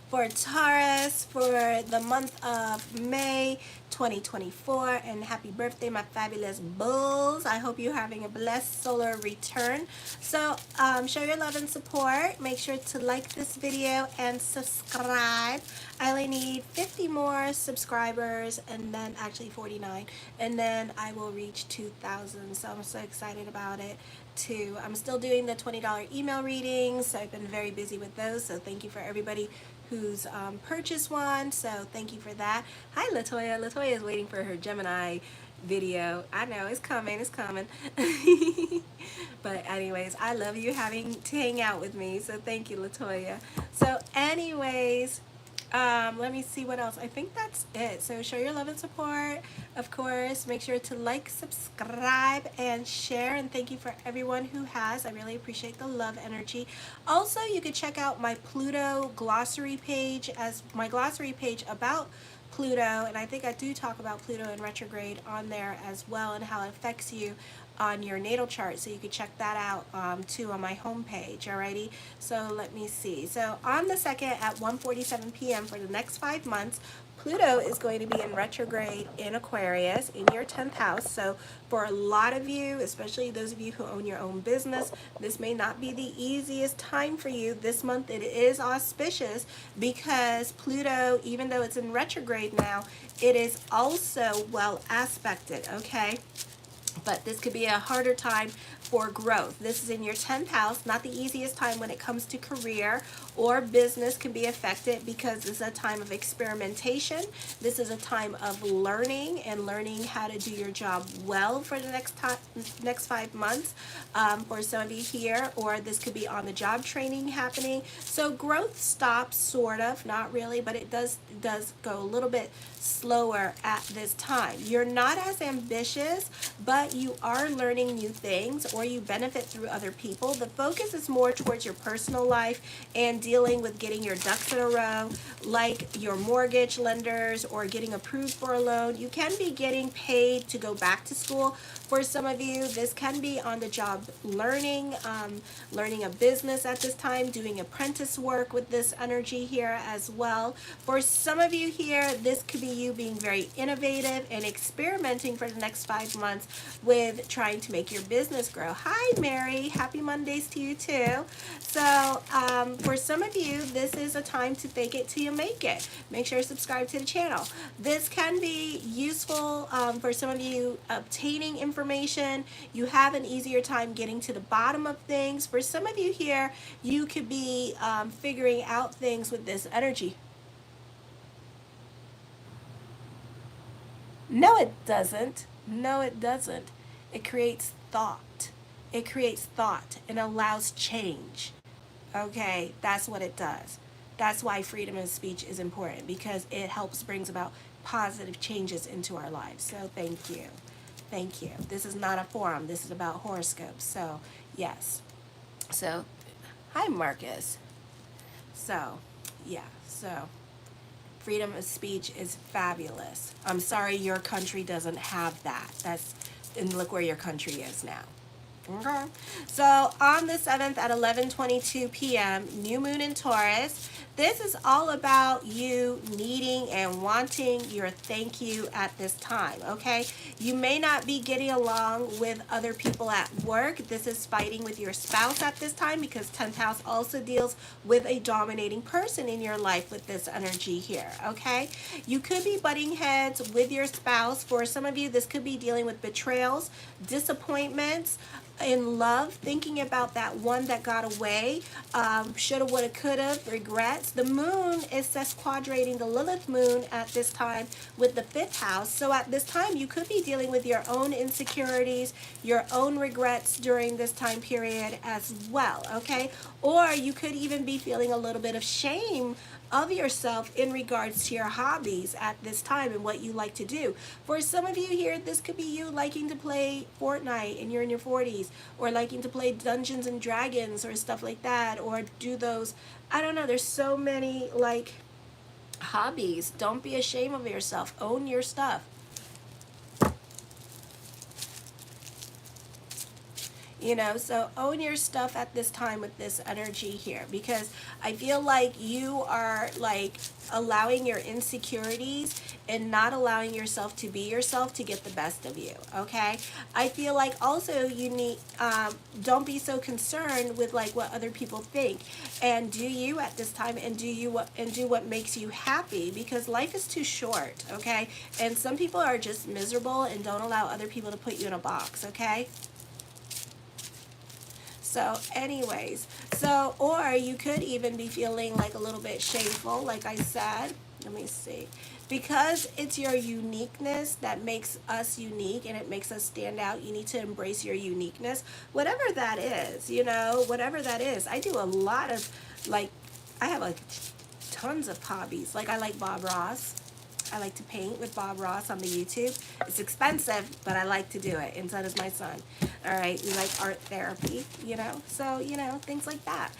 for Taurus for the month of May 2024. And happy birthday, my fabulous bulls. I hope you're having a blessed solar return. So show your love and support. Make sure to like this video and subscribe. I only need 50 more subscribers, and then actually 49, and then I will reach 2,000. So I'm so excited about it too. I'm still doing the $20 email readings, so I've been very busy with those. So thank you for everybody who's purchased one. So thank you for that. Hi, Latoya. Latoya is waiting for her Gemini video. I know it's coming. It's coming. But anyways, I love you having to hang out with me. So thank you, Latoya. So anyways, let me see what else. I think that's it. So show your love and support, of course. Make sure to like, subscribe, and share. And thank you for everyone who has. I really appreciate the love energy. Also, you could check out my Pluto glossary page, as my glossary page about Pluto, and I think I do talk about Pluto in retrograde on there as well, and how it affects you on your natal chart, so you can check that out too on my homepage. Alrighty, so let me see. So on the 2nd at 1:47 p.m. for the next 5 months, Pluto is going to be in retrograde in Aquarius in your 10th house. So for a lot of you, especially those of you who own your own business, this may not be the easiest time for you. This month it is auspicious because Pluto, even though it's in retrograde now, it is also well aspected, okay? But this could be a harder time for growth. This is in your 10th house, not the easiest time when it comes to career or business can be affected, because this is a time of experimentation. This is a time of learning and learning how to do your job well for the next 5 months for some of you here, or this could be on the job training happening. So growth stops, sort of, not really, but it does go a little bit slower at this time. You're not as ambitious, but you are learning new things, or you benefit through other people. The focus is more towards your personal life and dealing with getting your ducks in a row, like your mortgage lenders or getting approved for a loan. You can be getting paid to go back to school. For some of you, this can be on the job learning, learning a business at this time, doing apprentice work with this energy here as well. For some of you here, this could be you being very innovative and experimenting for the next 5 months with trying to make your business grow. Hi, Mary. Happy Mondays to you too. So for some of you, this is a time to fake it till you make it. Make sure to subscribe to the channel. This can be useful for some of you obtaining information. You have an easier time getting to the bottom of things. For some of you here, you could be figuring out things with this energy. No, it doesn't. No, it doesn't. It creates thought. It creates thought and allows change. Okay, that's what it does. That's why freedom of speech is important, because it helps brings about positive changes into our lives. So thank you. Thank you. This is not a forum. This is about horoscopes. So yes. So hi, Marcus. So yeah. So freedom of speech is fabulous. I'm sorry your country doesn't have that. And look where your country is now. Okay. So on the 7th at 11:22 p.m., new moon in Taurus. This is all about you needing and wanting your thank you at this time, okay? You may not be getting along with other people at work. This is fighting with your spouse at this time, because 10th house also deals with a dominating person in your life with this energy here, okay? You could be butting heads with your spouse. For some of you, this could be dealing with betrayals, disappointments, in love, thinking about that one that got away, shoulda, woulda, coulda, regrets. The moon is sesquadrating the Lilith moon at this time with the 5th house. So at this time, you could be dealing with your own insecurities, your own regrets during this time period as well, okay? Or you could even be feeling a little bit of shame of yourself in regards to your hobbies at this time and what you like to do. For some of you here, this could be you liking to play Fortnite and you're in your 40s, or liking to play Dungeons and Dragons or stuff like that, or do those, I don't know, there's so many like hobbies. Don't be ashamed of yourself. Own your stuff. you know. So own your stuff at this time with this energy here, because I feel like you are like allowing your insecurities and not allowing yourself to be yourself to get the best of you. Okay, I feel like also you need don't be so concerned with like what other people think, and do you at this time, and do what makes you happy, because life is too short. Okay, and some people are just miserable and don't allow other people to put you in a box. Okay. So anyways, so, or you could even be feeling like a little bit shameful, like I said. Let me see. Because it's your uniqueness that makes us unique and it makes us stand out, you need to embrace your uniqueness. Whatever that is, you know, whatever that is. I do a lot of, like, I have like tons of hobbies. Like, I like Bob Ross. I like to paint with Bob Ross on the YouTube. It's expensive, but I like to do it, and so does my son. All right, we like art therapy, you know, so, you know, things like that.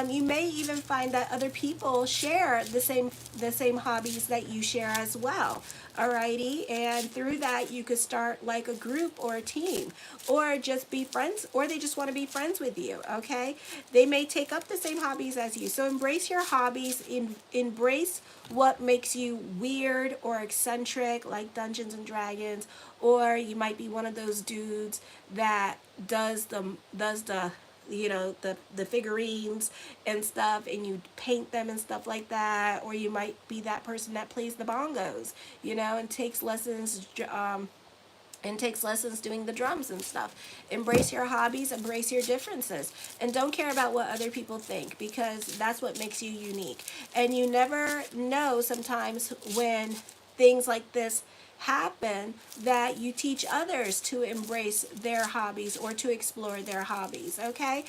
You may even find that other people share the same hobbies that you share as well. Alrighty, and through that you could start like a group or a team, or just be friends, or they just want to be friends with you. Okay, they may take up the same hobbies as you, so embrace your hobbies, embrace what makes you weird or eccentric, like Dungeons and Dragons, or you might be one of those dudes that does the you know, the figurines and stuff, and you paint them and stuff like that. Or you might be that person that plays the bongos, you know, and takes lessons doing the drums and stuff. Embrace your hobbies, embrace your differences, and don't care about what other people think, because that's what makes you unique. And you never know sometimes when things like this happen that you teach others to embrace their hobbies or to explore their hobbies. Okay,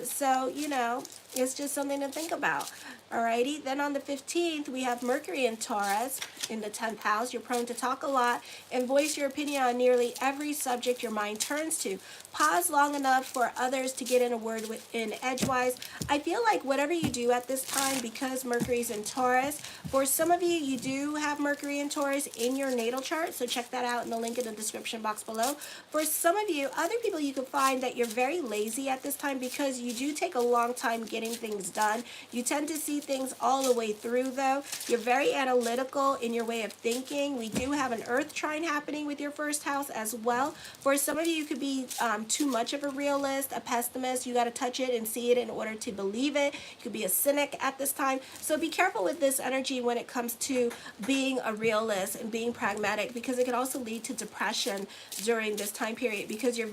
so, you know, it's just something to think about. Alrighty, then on the 15th, we have Mercury in Taurus in the 10th house. You're prone to talk a lot and voice your opinion on nearly every subject your mind turns to. Pause long enough for others to get in a word in edgewise. I feel like whatever you do at this time, because Mercury's in Taurus, for some of you, you do have Mercury in Taurus in your natal chart, so check that out in the link in the description box below. For some of you, other people, you can find that you're very lazy at this time, because you do take a long time getting things done. You tend to see things all the way through, though. You're very analytical in your way of thinking. We do have an earth trine happening with your first house as well. For some of you, you could be too much of a realist, a pessimist. You got to touch it and see it in order to believe it. You could be a cynic at this time. So be careful with this energy when it comes to being a realist and being pragmatic, because it can also lead to depression during this time period, because you're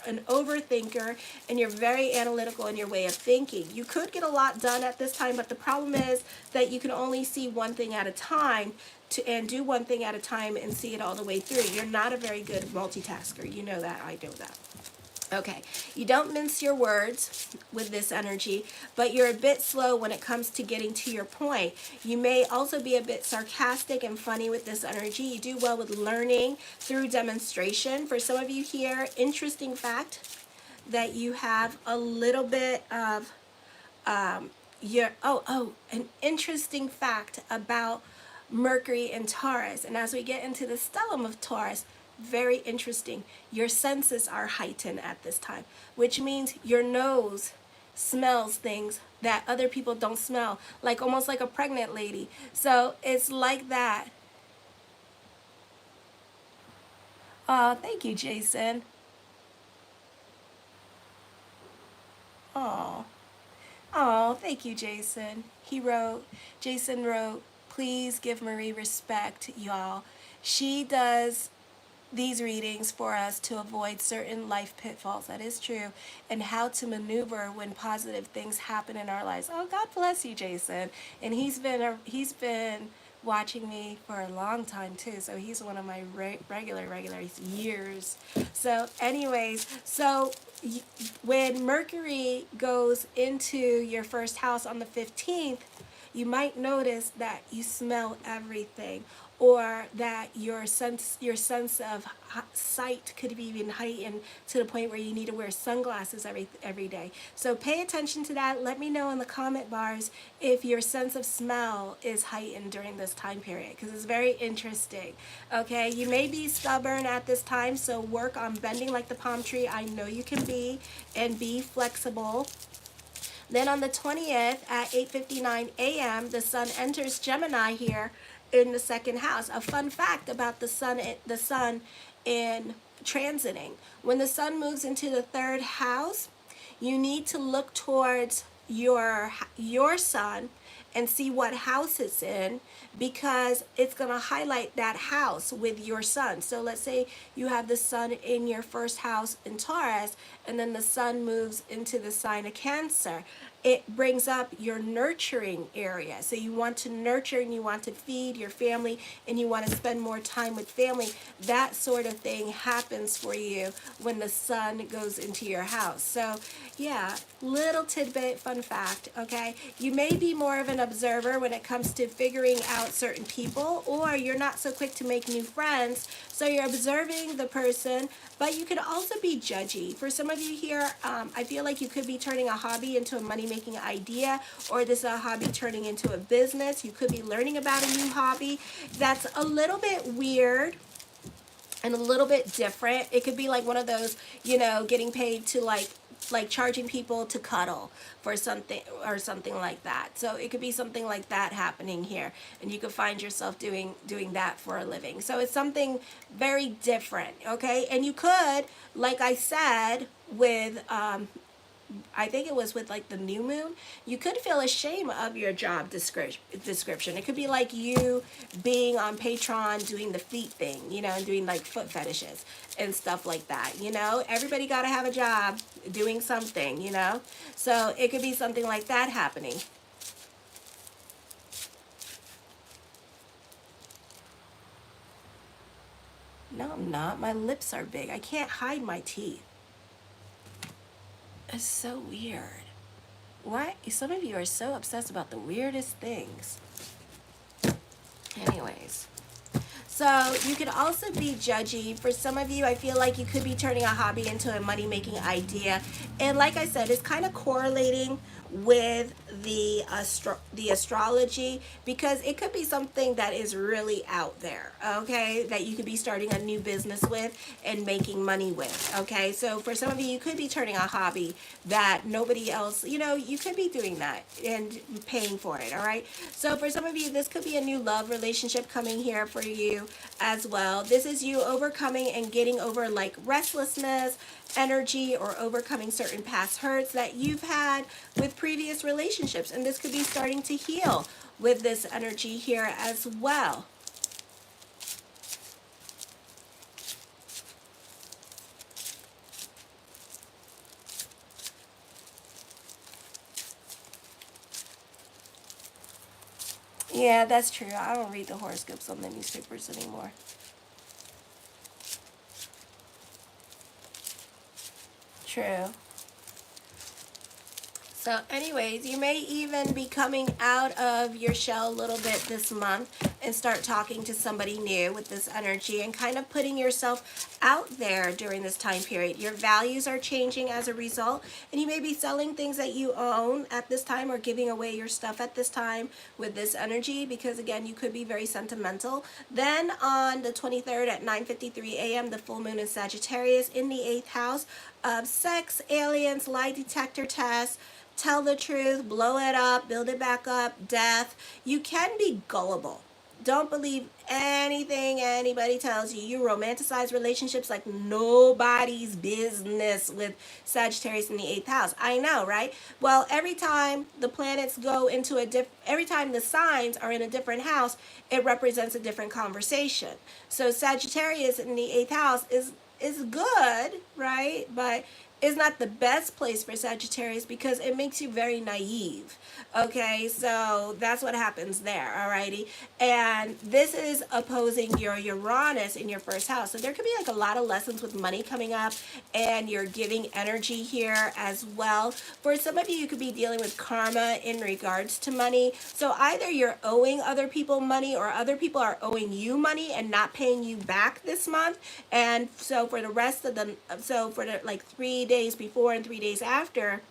an overthinker and you're very analytical in your way of thinking. You could get a lot done at this time, but the problem is that you can only see one thing at a time and do one thing at a time and see it all the way through. You're not a very good multitasker. You know that. I know that. Okay, you don't mince your words with this energy, but you're a bit slow when it comes to getting to your point. You may also be a bit sarcastic and funny with this energy. You do well with learning through demonstration. For some of you here, interesting fact that you have a little bit of an interesting fact about Mercury and Taurus. And as we get into the stellium of Taurus, very interesting. Your senses are heightened at this time, which means your nose smells things that other people don't smell, like almost like a pregnant lady. So it's like that. Oh, thank you, Jason. Oh, oh, thank you, Jason. Jason wrote, please give Marie respect, y'all. She does these readings for us to avoid certain life pitfalls. That is true. And how to maneuver when positive things happen in our lives. Oh, God bless you, Jason. And he's been watching me for a long time too. So he's one of my regular years. So anyways, so when Mercury goes into your first house on the 15th, you might notice that you smell everything, or that your sense of sight could be even heightened to the point where you need to wear sunglasses every day. So pay attention to that. Let me know in the comment bars if your sense of smell is heightened during this time period, because it's very interesting. Okay, you may be stubborn at this time, so work on bending like the palm tree. I know you can be, and be flexible. Then on the 20th at 8:59 a.m., the sun enters Gemini here in the second house. A fun fact about the sun in transiting. When the sun moves into the third house, you need to look towards your sun and see what house it's in, because it's going to highlight that house with your sun. So let's say you have the sun in your first house in Taurus, and then the sun moves into the sign of Cancer. It brings up your nurturing area. So you want to nurture, and you want to feed your family, and you want to spend more time with family. That sort of thing happens for you when the sun goes into your house. So yeah, little tidbit, fun fact, okay? You may be more of an observer when it comes to figuring out certain people, or you're not so quick to make new friends. So you're observing the person, but you could also be judgy. For some of you here, I feel like you could be turning a hobby into a money-making idea, or this is a hobby turning into a business. You could be learning about a new hobby that's a little bit weird and a little bit different. It could be like one of those, you know, getting paid to like charging people to cuddle for something, or something like that. So it could be something like that happening here, and you could find yourself doing that for a living. So it's something very different, okay? And you could, like I said, with I think it was with like the new moon, you could feel ashamed of your job description. It could be like you being on Patreon doing the feet thing, you know, and doing like foot fetishes and stuff like that, you know. Everybody got to have a job doing something, you know. So it could be something like that happening. No, I'm not. My lips are big. I can't hide my teeth. It's so weird. Why? Some of you are so obsessed about the weirdest things. Anyways. So you could also be judgy. For some of you, I feel like you could be turning a hobby into a money-making idea. And like I said, it's kind of correlating with the astrology, because it could be something that is really out there, okay, that you could be starting a new business with and making money with, okay? So for some of you, you could be turning a hobby that nobody else, you know, you could be doing that and paying for it, all right? So for some of you, this could be a new love relationship coming here for you as well. This is you overcoming and getting over like restlessness, energy, or overcoming certain past hurts that you've had with previous relationships, and this could be starting to heal with this energy here as well. Yeah, that's true. I don't read the horoscopes on the newspapers anymore. True. So anyways, you may even be coming out of your shell a little bit this month and start talking to somebody new with this energy, and kind of putting yourself out there during this time period. Your values are changing as a result, and you may be selling things that you own at this time, or giving away your stuff at this time with this energy, because again, you could be very sentimental. Then on the 23rd at 9:53 a.m., the full moon in Sagittarius in the 8th house of sex, aliens, lie detector tests, tell the truth, blow it up, build it back up, death. You can be gullible. Don't believe anything anybody tells you. You romanticize relationships like nobody's business with Sagittarius in the 8th house. I know, right? Well, every time the planets go into every time the signs are in a different house, it represents a different conversation. So Sagittarius in the 8th house is good, right? But is not the best place for Sagittarius because it makes you very naive. Okay, so that's what happens there, alrighty? And this is opposing your Uranus in your first house. So there could be like a lot of lessons with money coming up, and you're giving energy here as well. For some of you, you could be dealing with karma in regards to money. So either you're owing other people money, or other people are owing you money and not paying you back this month. And so for the rest of the, like 3 days before and 3 days after,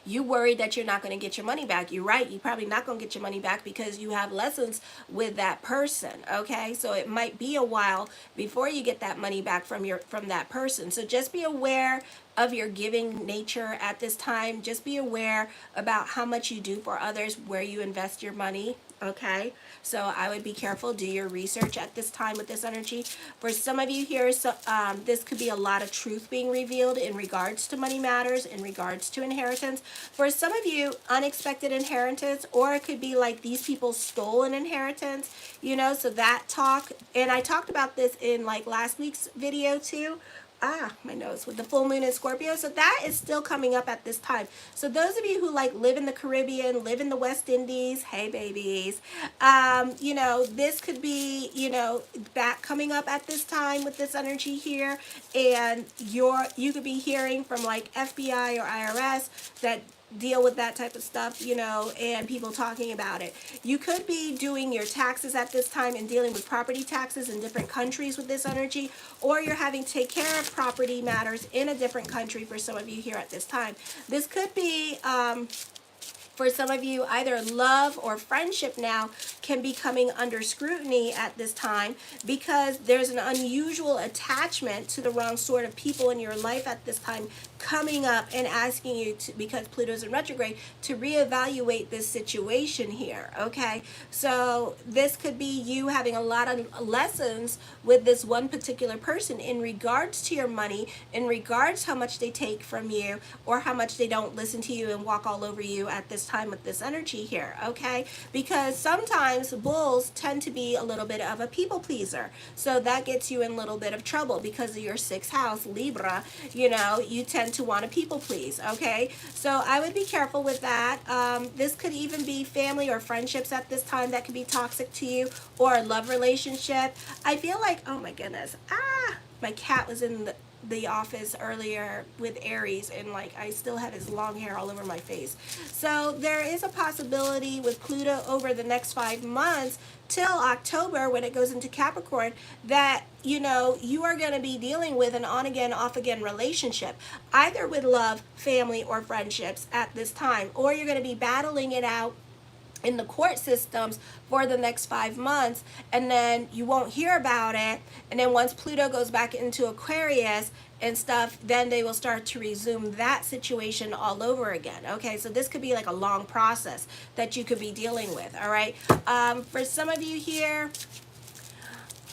you worry that you're not going to get your money back. You're right. You're probably not going to get your money back because you have lessons with that person. Okay, so it might be a while before you get that money back from that person. So just be aware of your giving nature at this time. Just be aware about how much you do for others, where you invest your money. Okay, so I would be careful. Do your research at this time with this energy. For some of you here, so this could be a lot of truth being revealed in regards to money matters, in regards to inheritance. For some of you, unexpected inheritance, or it could be like these people stole an inheritance, you know, so that talk. And I talked about this in like last week's video too. My nose, with the full moon in Scorpio. So that is still coming up at this time. So those of you who like live in the Caribbean, live in the West Indies, hey babies, you know, this could be, you know, back coming up at this time with this energy here. And you could be hearing from like FBI or IRS that deal with that type of stuff, you know, and people talking about it. You could be doing your taxes at this time and dealing with property taxes in different countries with this energy, or you're having to take care of property matters in a different country for some of you here at this time. This could be for some of you, either love or friendship now can be coming under scrutiny at this time because there's an unusual attachment to the wrong sort of people in your life at this time coming up and asking you to, because Pluto's in retrograde, to reevaluate this situation here, okay? So this could be you having a lot of lessons with this one particular person in regards to your money, in regards how much they take from you, or how much they don't listen to you and walk all over you at this time with this energy here, okay? Because sometimes bulls tend to be a little bit of a people pleaser. So that gets you in a little bit of trouble because of your 6th house, Libra, you know, you tend to want to people please, okay? So I would be careful with that. This could even be family or friendships at this time that could be toxic to you, or a love relationship. I feel like, oh my goodness, my cat was in the office earlier with Aries, and like I still have his long hair all over my face. So there is a possibility with Pluto over the next 5 months till October, when it goes into Capricorn, that, you know, you are going to be dealing with an on again, off again relationship, either with love, family, or friendships at this time, or you're going to be battling it out in the court systems for the next 5 months, and then you won't hear about it. And then once Pluto goes back into Aquarius and stuff, then they will start to resume that situation all over again. Okay, so this could be like a long process that you could be dealing with. All right, for some of you here,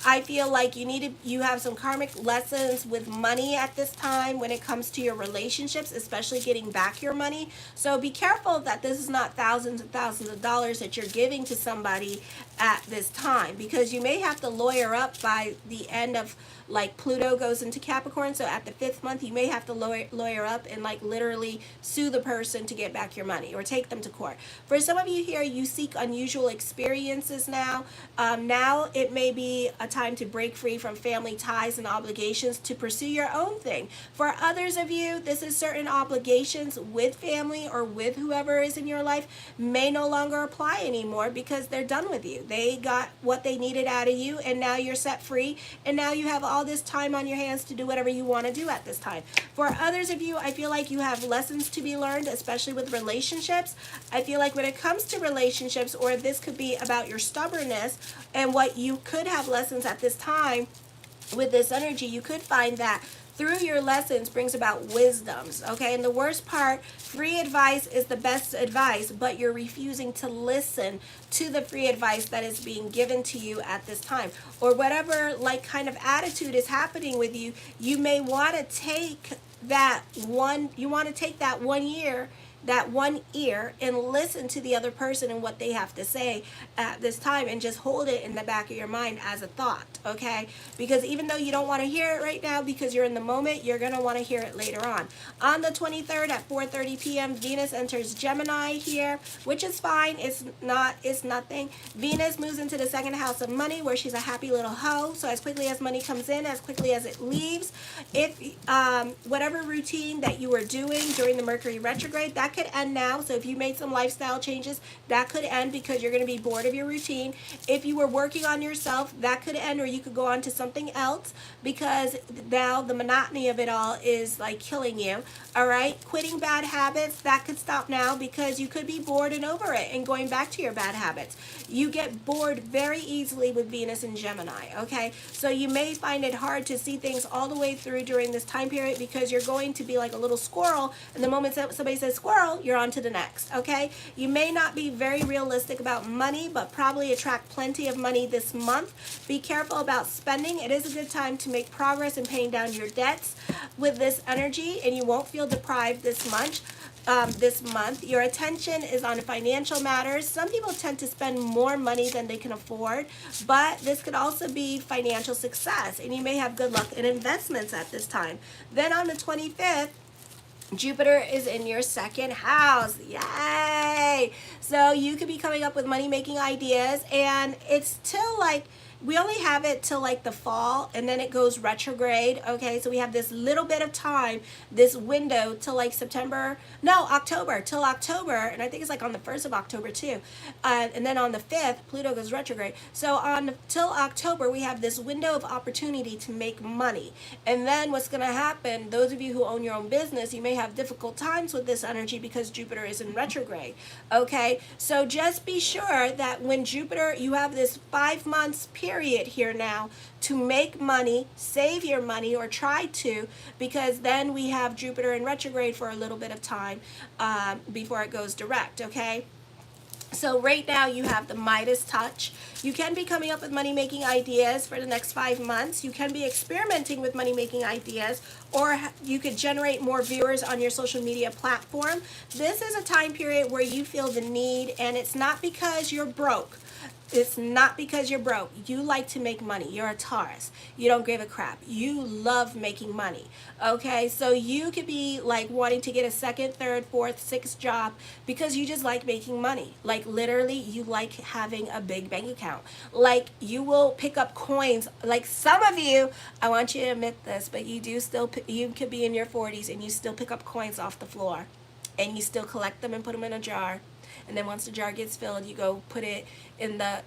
I feel like you have some karmic lessons with money at this time when it comes to your relationships, especially getting back your money. So be careful that this is not thousands and thousands of dollars that you're giving to somebody at this time, because you may have to lawyer up by the end of, like, Pluto goes into Capricorn. So at the 5th month, you may have to lawyer up and like literally sue the person to get back your money or take them to court. For some of you here, you seek unusual experiences now. Now it may be a time to break free from family ties and obligations to pursue your own thing. For others of you, this is certain obligations with family or with whoever is in your life may no longer apply anymore because they're done with you. They got what they needed out of you, and now you're set free, and now you have all this time on your hands to do whatever you want to do at this time. For others of you, I feel like you have lessons to be learned, especially with relationships. I feel like when it comes to relationships, or this could be about your stubbornness and what you could have lessons at this time with this energy, you could find that through your lessons brings about wisdoms, okay? And the worst part, free advice is the best advice, but you're refusing to listen to the free advice that is being given to you at this time. Or whatever, like, kind of attitude is happening with you, you may want to take that 1 year that one ear and listen to the other person and what they have to say at this time, and just hold it in the back of your mind as a thought, okay? Because even though you don't want to hear it right now because you're in the moment, you're going to want to hear it later on. On the 23rd at 4:30 p.m., Venus enters Gemini here, which is fine. It's nothing. Venus moves into the second house of money, where she's a happy little hoe. So as quickly as money comes in, as quickly as it leaves. If whatever routine that you were doing during the Mercury retrograde, that could end now. So if you made some lifestyle changes, that could end because you're going to be bored of your routine. If you were working on yourself, that could end, or you could go on to something else, because now the monotony of it all is like killing you. All right, quitting bad habits, that could stop now, because you could be bored and over it and going back to your bad habits. You get bored very easily with Venus and Gemini, okay? So you may find it hard to see things all the way through during this time period, because you're going to be like a little squirrel, and the moment somebody says squirrel, you're on to the next, okay? You may not be very realistic about money, but probably attract plenty of money this month. Be careful about spending. It is a good time to make progress in paying down your debts with this energy, and you won't feel deprived this month. Your attention is on financial matters. Some people tend to spend more money than they can afford, but this could also be financial success, and you may have good luck in investments at this time. Then on the 25th, Jupiter is in your second house. Yay! So you could be coming up with money-making ideas, and it's till like, we only have it till like the fall, and then it goes retrograde, okay? So we have this little bit of time, this window till like October, till October, and I think it's like on the 1st of October too. And then on the 5th, Pluto goes retrograde. So till October, we have this window of opportunity to make money. And then what's gonna happen, those of you who own your own business, you may have difficult times with this energy because Jupiter is in retrograde, okay? So just be sure that when Jupiter, you have this 5 months period here now to make money, save your money, or try to, because then we have Jupiter in retrograde for a little bit of time before it goes direct, okay? So right now you have the Midas touch. You can be coming up with money-making ideas for the next 5 months. You can be experimenting with money-making ideas, or you could generate more viewers on your social media platform. This is a time period where you feel the need, and it's not because you're broke. It's not because you're broke. You like to make money. You're a Taurus. You don't give a crap. You love making money. Okay, so you could be like wanting to get a second, third, fourth, sixth job because you just like making money. Like literally, you like having a big bank account. Like you will pick up coins. Like some of you, I want you to admit this, but you do still, you could be in your 40s and you still pick up coins off the floor, and you still collect them and put them in a jar. And then once the jar gets filled, you go put it in the,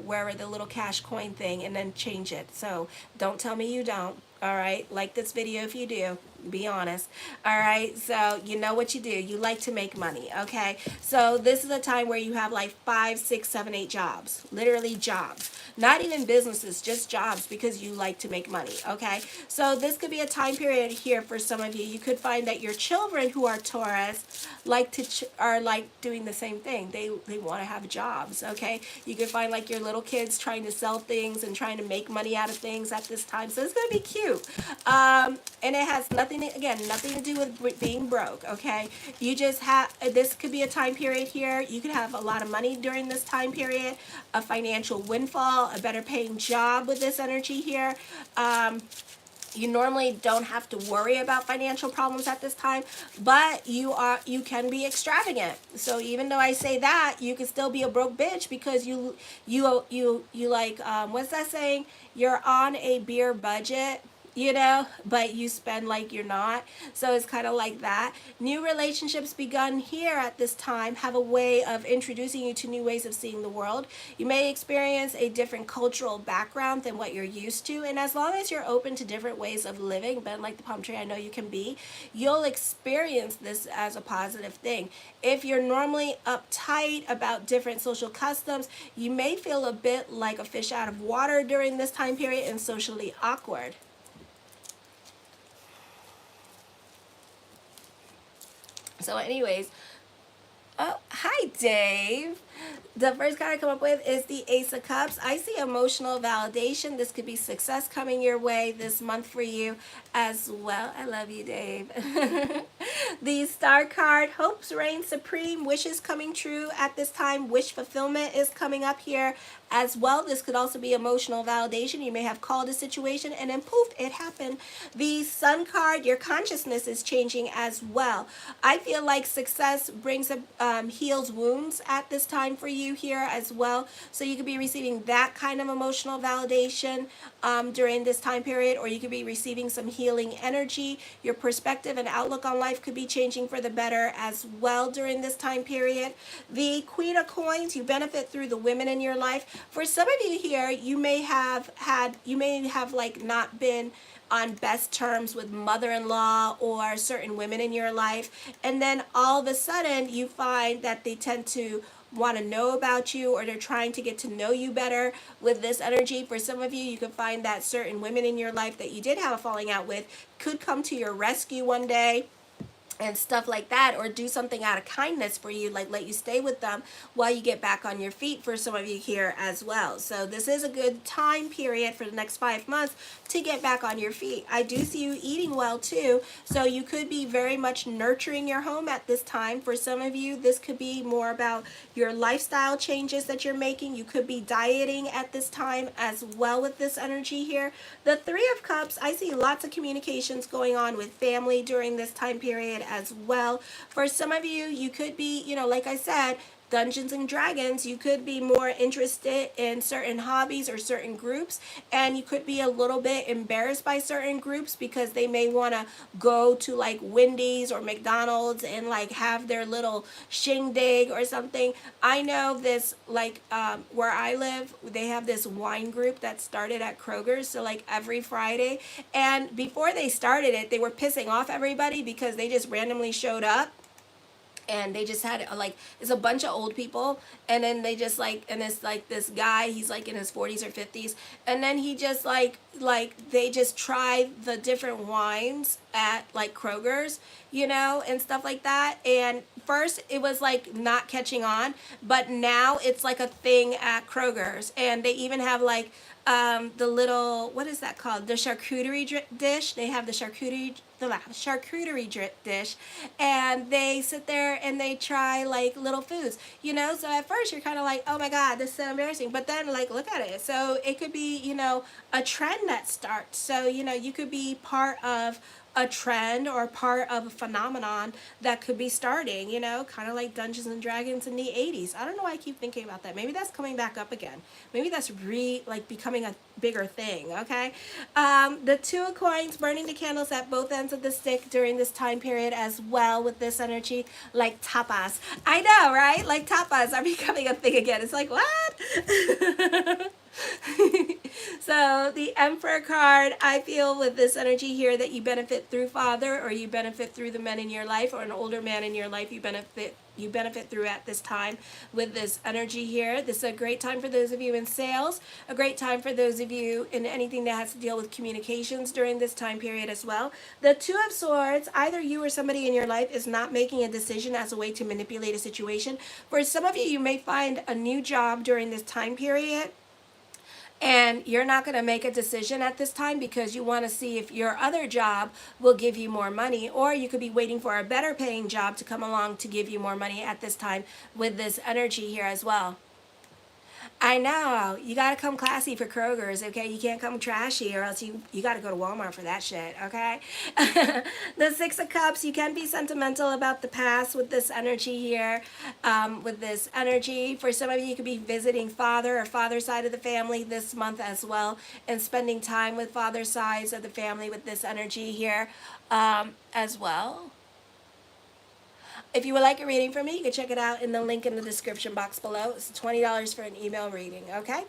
wherever the little cash coin thing, and then change it. So don't tell me you don't. All right. Like this video if you do. Be honest. All right. So you know what you do. You like to make money. Okay. So this is a time where you have like 5, 6, 7, 8 jobs. Literally jobs. Not even businesses, just jobs, because you like to make money. Okay. So this could be a time period here for some of you. You could find that your children who are Taurus are like doing the same thing. They want to have jobs. Okay. You could find like your little kids trying to sell things and trying to make money out of things at this time. So it's going to be cute. And it has nothing to do with being broke, okay? You just have, this could be a time period here. You could have a lot of money during this time period, a financial windfall, a better paying job with this energy here. You normally don't have to worry about financial problems at this time, but you can be extravagant. So even though I say that, you can still be a broke bitch because you like, what's that saying? You're on a beer budget, but you spend like you're not. So it's kind of like that. New relationships begun here at this time have a way of introducing you to new ways of seeing the world. You may experience a different cultural background than what you're used to, and as long as you're open to different ways of living, bend like the palm tree I know you can be, you'll experience this as a positive thing. If you're normally uptight about different social customs, you may feel a bit like a fish out of water during this time period and socially awkward. So anyways, oh, hi Dave. The first card I come up with is the Ace of Cups. I see emotional validation. This could be success coming your way this month for you as well. I love you, Dave. The Star card, hopes reign supreme, wishes coming true at this time. Wish fulfillment is coming up here as well. This could also be emotional validation. You may have called a situation and then poof, it happened. The Sun card, your consciousness is changing as well. I feel like success brings heals wounds at this time for you here as well. So you could be receiving that kind of emotional validation during this time period, or you could be receiving some healing energy. Your perspective and outlook on life could be changing for the better as well during this time period. The Queen of Coins, you benefit through the women in your life. For some of you here, you may have like not been on best terms with mother-in-law or certain women in your life, and then all of a sudden you find that they tend to want to know about you, or they're trying to get to know you better with this energy. For some of you, you can find that certain women in your life that you did have a falling out with could come to your rescue one day and stuff like that, or do something out of kindness for you, like let you stay with them while you get back on your feet for some of you here as well. So this is a good time period for the next 5 months to get back on your feet. I do see you eating well too, so you could be very much nurturing your home at this time. For some of you, this could be more about your lifestyle changes that you're making. You could be dieting at this time as well with this energy here. The Three of Cups, I see lots of communications going on with family during this time period as well. For some of you, you could be, like I said, Dungeons and Dragons, you could be more interested in certain hobbies or certain groups, and you could be a little bit embarrassed by certain groups because they may want to go to like Wendy's or McDonald's and like have their little shindig or something. I know this, like where I live, they have this wine group that started at Kroger's, so like every Friday, and before they started it, they were pissing off everybody because they just randomly showed up. And they just had like, it's a bunch of old people, and then they just like, and it's like this guy, he's like in his 40s or 50s, and then he just like they just try the different wines at like Kroger's, and stuff like that. And first it was like not catching on, but now it's like a thing at Kroger's, and they even have like the little, what is that called? The charcuterie dish. They have the charcuterie dish, and they sit there and they try like little foods, so at first you're kind of like, oh my god, this is so embarrassing, but then like look at it. So it could be a trend that starts. So you could be part of a trend or part of a phenomenon that could be starting, kind of like Dungeons and Dragons in the 80s. I don't know why I keep thinking about that. Maybe that's coming back up again. Maybe that's like becoming a bigger thing, okay? The Two of Coins, burning the candles at both ends of the stick during this time period as well with this energy, like tapas. I know, right? Like tapas are becoming a thing again. It's like, what? So the Emperor card, I feel with this energy here that you benefit through father, or you benefit through the men in your life, or an older man in your life you benefit through at this time with this energy here. This is a great time for those of you in sales, a great time for those of you in anything that has to deal with communications during this time period as well. The Two of Swords, either you or somebody in your life is not making a decision as a way to manipulate a situation. For some of you, you may find a new job during this time period, and you're not going to make a decision at this time because you want to see if your other job will give you more money, or you could be waiting for a better paying job to come along to give you more money at this time with this energy here as well. I know, you got to come classy for Kroger's, okay? You can't come trashy, or else you got to go to Walmart for that shit, okay? The Six of Cups, you can be sentimental about the past with this energy here. With this energy, for some of you, you could be visiting father or father side of the family this month as well, and spending time with father sides of the family with this energy here as well. If you would like a reading from me, you can check it out in the link in the description box below. It's $20 for an email reading, okay?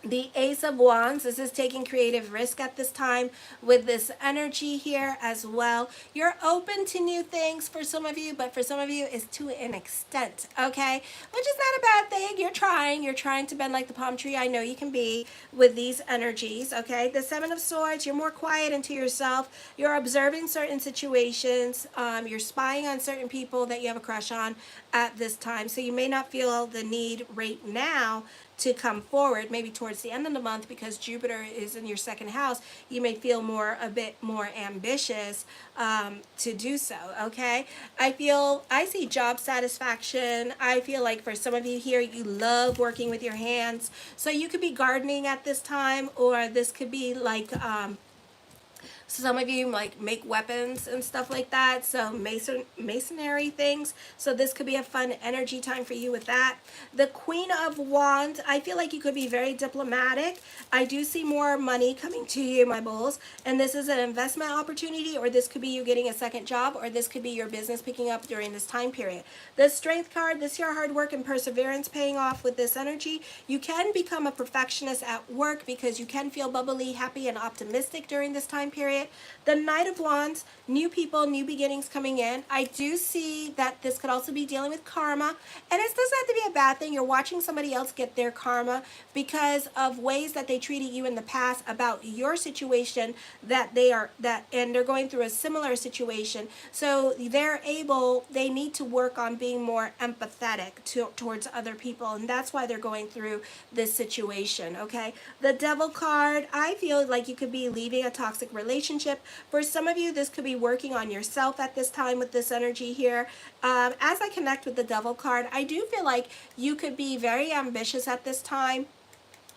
The Ace of Wands, this is taking creative risk at this time with this energy here as well. You're open to new things for some of you, but for some of you it's to an extent, okay? Which is not a bad thing. You're trying to bend like the palm tree. I know you can be with these energies, okay? The Seven of Swords, you're more quiet into yourself. You're observing certain situations. You're spying on certain people that you have a crush on at this time. So you may not feel the need right now to come forward, maybe towards the end of the month, because Jupiter is in your second house. You may feel a bit more ambitious to do so, okay? I see job satisfaction. I feel like for some of you here, you love working with your hands. So you could be gardening at this time, or this could be like, some of you like make weapons and stuff like that, so masonry things. So this could be a fun energy time for you with that. The Queen of Wands, I feel like you could be very diplomatic. I do see more money coming to you, my bulls, and this is an investment opportunity, or this could be you getting a second job, or this could be your business picking up during this time period. The Strength card, this year hard work and perseverance paying off with this energy. You can become a perfectionist at work because you can feel bubbly, happy, and optimistic during this time period. The Knight of Wands, new people, new beginnings coming in. I do see that this could also be dealing with karma, and it doesn't have to be a bad thing. You're watching somebody else get their karma because of ways that they treated you in the past about your situation, and they're going through a similar situation. So they need to work on being more empathetic towards other people, and that's why they're going through this situation, okay? The Devil card, I feel like you could be leaving a toxic relationship. For some of you, this could be working on yourself at this time with this energy here. As I connect with the Devil card, I do feel like you could be very ambitious at this time.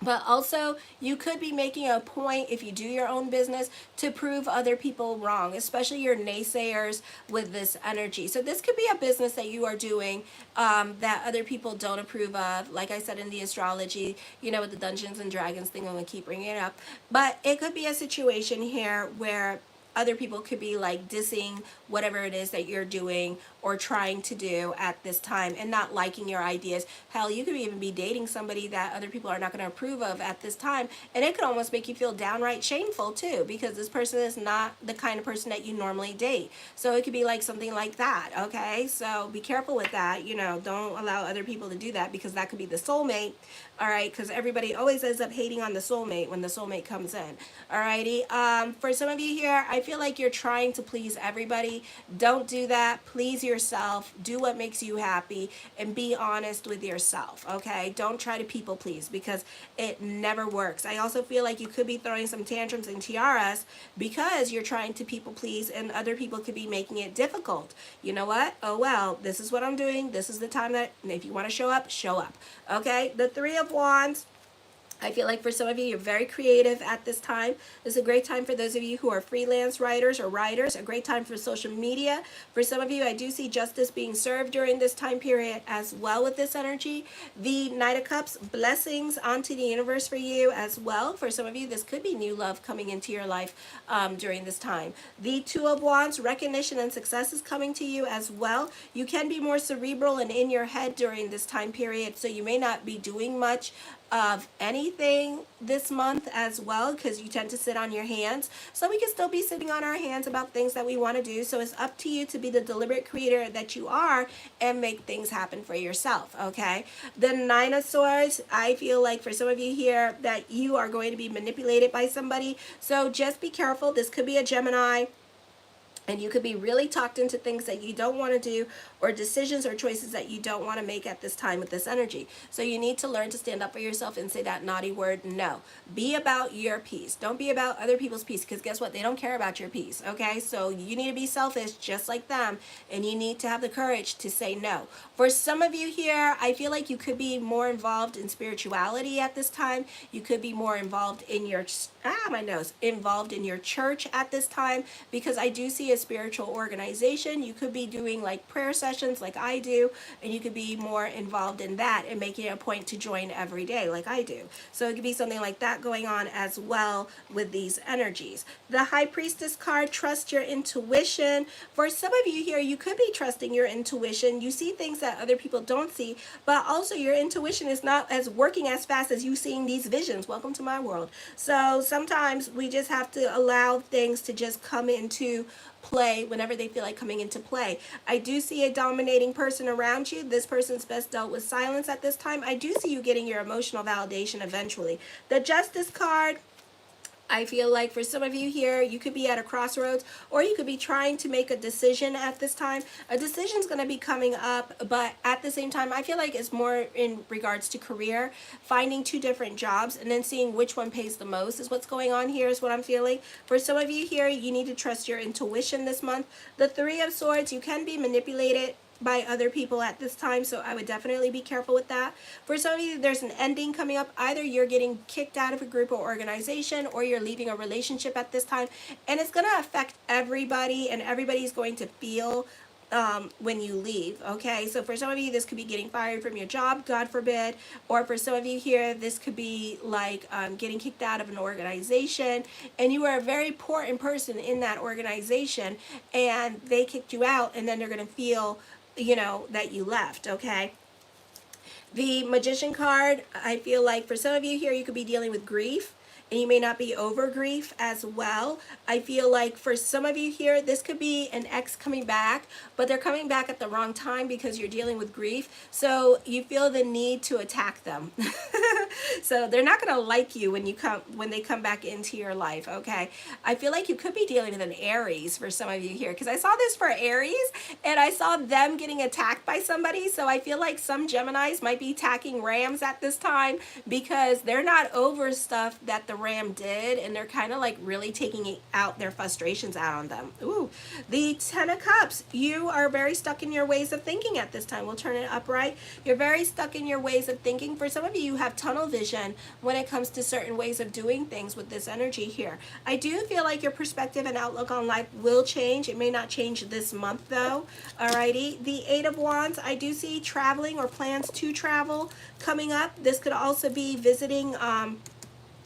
But also, you could be making a point, if you do your own business, to prove other people wrong, especially your naysayers with this energy. So this could be a business that you are doing that other people don't approve of. Like I said in the astrology, with the Dungeons and Dragons thing, I'm going to keep bringing it up. But it could be a situation here where other people could be like dissing whatever it is that you're doing or trying to do at this time and not liking your ideas. Hell, you could even be dating somebody that other people are not going to approve of at this time, and it could almost make you feel downright shameful too, because this person is not the kind of person that you normally date. So it could be like something like that, okay? So be careful with that. Don't allow other people to do that, because that could be the soulmate. All right, because everybody always ends up hating on the soulmate when the soulmate comes in. Alrighty, for some of you here, I feel like you're trying to please everybody. Don't do that. Please yourself. Do what makes you happy, and be honest with yourself, okay? Don't try to people please, because it never works. I also feel like you could be throwing some tantrums and tiaras because you're trying to people please, and other people could be making it difficult. You know what? Oh well, this is what I'm doing. This is the time that, if you want to show up, show up. Okay? The Three of Wands, I feel like for some of you, you're very creative at this time. This is a great time for those of you who are freelance writers or writers, a great time for social media. For some of you, I do see justice being served during this time period as well with this energy. The Knight of Cups, blessings onto the universe for you as well. For some of you, this could be new love coming into your life during this time. The Two of Wands, recognition and success is coming to you as well. You can be more cerebral and in your head during this time period, so you may not be doing much of anything this month as well, because you tend to sit on your hands. So we can still be sitting on our hands about things that we want to do. So it's up to you to be the deliberate creator that you are and make things happen for yourself, okay? The Nine of Swords, I feel like for some of you here that you are going to be manipulated by somebody. So just be careful. This could be a Gemini, and you could be really talked into things that you don't want to do, or decisions or choices that you don't want to make at this time with this energy. So you need to learn to stand up for yourself and say that naughty word, no. Be about your peace. Don't be about other people's peace, because guess what? They don't care about your peace, okay? So you need to be selfish just like them, and you need to have the courage to say no. For some of you here, I feel like you could be more involved in spirituality at this time. You could be more involved in your, involved in your church at this time, because I do see a spiritual organization. You could be doing like prayer sessions like I do, and you could be more involved in that and making it a point to join every day like I do. So it could be something like that going on as well with these energies. The High Priestess card, trust your intuition. For some of you here, you could be trusting your intuition. You see things that other people don't see, but also your intuition is not as working as fast as you seeing these visions. Welcome to my world. So sometimes we just have to allow things to just come into play whenever they feel like coming into play. I do see a dominating person around you. This person's best dealt with silence at this time. I do see you getting your emotional validation eventually. The Justice card, I feel like for some of you here, you could be at a crossroads, or you could be trying to make a decision at this time. A decision is going to be coming up, but at the same time, I feel like it's more in regards to career, finding 2 different jobs and then seeing which one pays the most is what's going on here, is what I'm feeling. For some of you here, you need to trust your intuition this month. The Three of Swords, you can be manipulated by other people at this time, so I would definitely be careful with that. For some of you, there's an ending coming up. Either you're getting kicked out of a group or organization, or you're leaving a relationship at this time, and it's going to affect everybody, and everybody's going to feel when you leave. Okay, so for some of you, this could be getting fired from your job, God forbid, or for some of you here, this could be like getting kicked out of an organization, and you were a very important person in that organization, and they kicked you out, and then they're going to feel, you know, that you left. Okay, the Magician card, I feel like for some of you here, you could be dealing with grief, and you may not be over grief as well. I feel like for some of you here, this could be an ex coming back, but they're coming back at the wrong time because you're dealing with grief. So you feel the need to attack them. So they're not going to like you when they come back into your life. Okay, I feel like you could be dealing with an Aries for some of you here, because I saw this for Aries and I saw them getting attacked by somebody. So I feel like some Geminis might be attacking Rams at this time because they're not over stuff that the Ram did, and they're kind of like really taking out their frustrations out on them. Ooh, the Ten of Cups, you are very stuck in your ways of thinking at this time. We'll turn it upright. You're very stuck in your ways of thinking. For some of you have tunnel vision when it comes to certain ways of doing things with this energy here. I do feel like your perspective and outlook on life will change. It may not change this month though. Alrighty, the Eight of Wands, I do see traveling or plans to travel coming up. This could also be visiting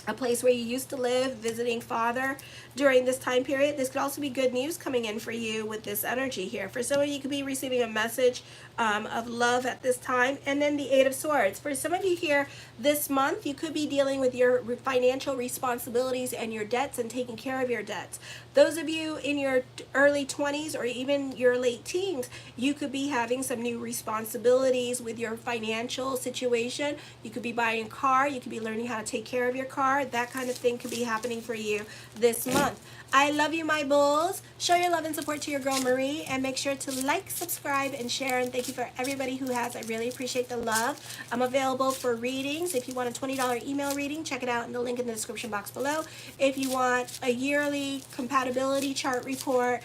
a place where you used to live, visiting father during this time period. This could also be good news coming in for you with this energy here. For some of you, you could be receiving a message of love at this time. And then the Eight of Swords. For some of you here this month, you could be dealing with your financial responsibilities and your debts and taking care of your debts. Those of you in your early 20s or even your late teens, you could be having some new responsibilities with your financial situation. You could be buying a car. You could be learning how to take care of your car. That kind of thing could be happening for you this month. I love you, my bulls. Show your love and support to your girl Marie, and make sure to like, subscribe, and share. And thank you for everybody who has. I really appreciate the love. I'm available for readings. If you want a $20 email reading, check it out in the link in the description box below. If you want a yearly compatibility chart report,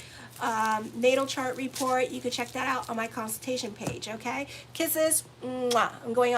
natal chart report, you can check that out on my consultation page. Okay, kisses. Mwah. I'm going on.